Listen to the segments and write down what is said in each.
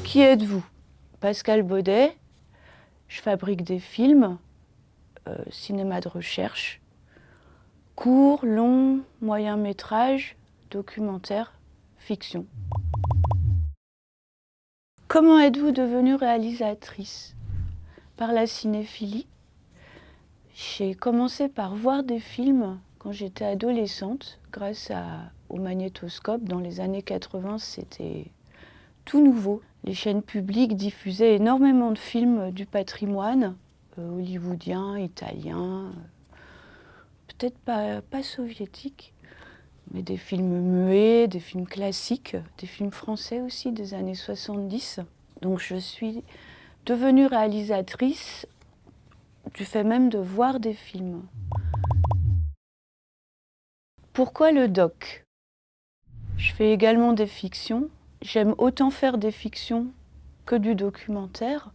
Qui êtes-vous? Pascal Baudet. Je fabrique des films, cinéma de recherche, court, long, moyen métrage, documentaire, fiction. Comment êtes-vous devenue réalisatrice? Par la cinéphilie. J'ai commencé par voir des films quand j'étais adolescente, grâce au magnétoscope. Dans les années 80, c'était tout nouveau. Les chaînes publiques diffusaient énormément de films du patrimoine hollywoodien, italien, peut-être pas soviétique, mais des films muets, des films classiques, des films français aussi des années 70. Donc je suis devenue réalisatrice du fait même de voir des films. Pourquoi le doc? Je fais également des fictions. J'aime autant faire des fictions que du documentaire.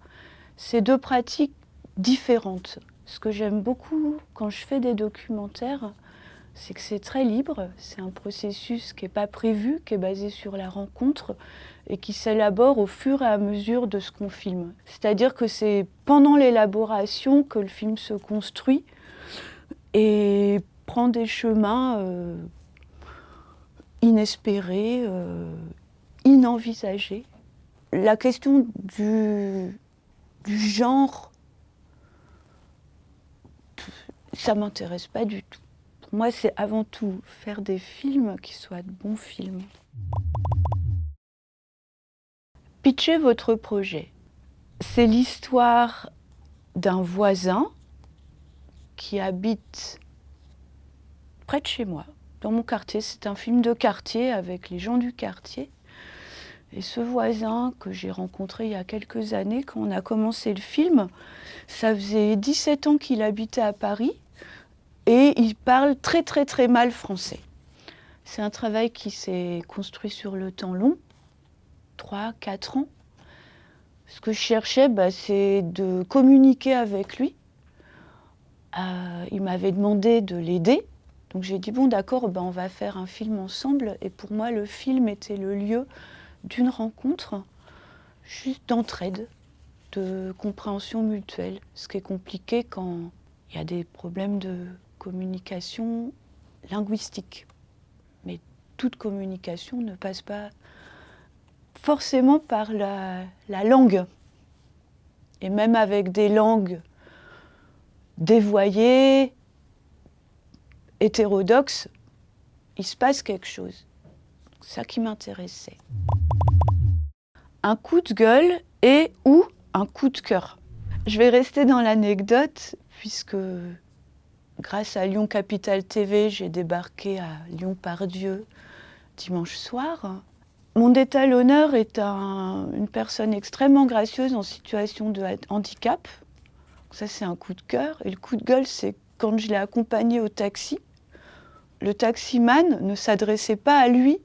C'est deux pratiques différentes. Ce que j'aime beaucoup quand je fais des documentaires, c'est que c'est très libre. C'est un processus qui n'est pas prévu, qui est basé sur la rencontre et qui s'élabore au fur et à mesure de ce qu'on filme. C'est-à-dire que c'est pendant l'élaboration que le film se construit et prend des chemins inespérés, inenvisagés. La question du genre, ça ne m'intéresse pas du tout. Pour moi, c'est avant tout faire des films qui soient de bons films. Pitchez votre projet. C'est l'histoire d'un voisin qui habite près de chez moi, dans mon quartier. C'est un film de quartier avec les gens du quartier. Et ce voisin que j'ai rencontré il y a quelques années, quand on a commencé le film, ça faisait 17 ans qu'il habitait à Paris et il parle très très très mal français. C'est un travail qui s'est construit sur le temps long, 3-4 ans. Ce que je cherchais, c'est de communiquer avec lui. Il m'avait demandé de l'aider. Donc j'ai dit, bon d'accord, on va faire un film ensemble. Et pour moi, le film était le lieu d'une rencontre, juste d'entraide, de compréhension mutuelle. Ce qui est compliqué quand il y a des problèmes de communication linguistique. Mais toute communication ne passe pas forcément par la langue. Et même avec des langues dévoyées, hétérodoxes, il se passe quelque chose. C'est ça qui m'intéressait. Un coup de gueule et ou un coup de cœur. Je vais rester dans l'anecdote puisque grâce à Lyon Capitale TV, j'ai débarqué à Lyon-Part-Dieu dimanche soir. Mon étalonneur est une personne extrêmement gracieuse en situation de handicap. Ça, c'est un coup de cœur. Et le coup de gueule, c'est quand je l'ai accompagné au taxi. Le taximan ne s'adressait pas à lui,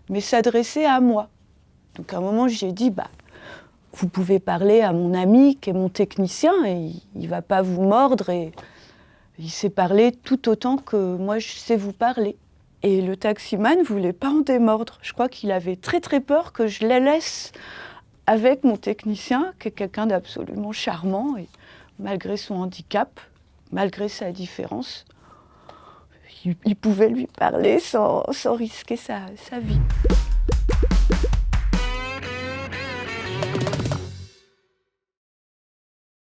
mais s'adressait à moi. Donc à un moment, j'ai dit, vous pouvez parler à mon ami qui est mon technicien et il ne va pas vous mordre. Et il sait parler tout autant que moi, je sais vous parler. Et le taximan ne voulait pas en démordre. Je crois qu'il avait très très peur que je les laisse avec mon technicien, qui est quelqu'un d'absolument charmant. Et malgré son handicap, malgré sa différence, il pouvait lui parler sans risquer sa vie.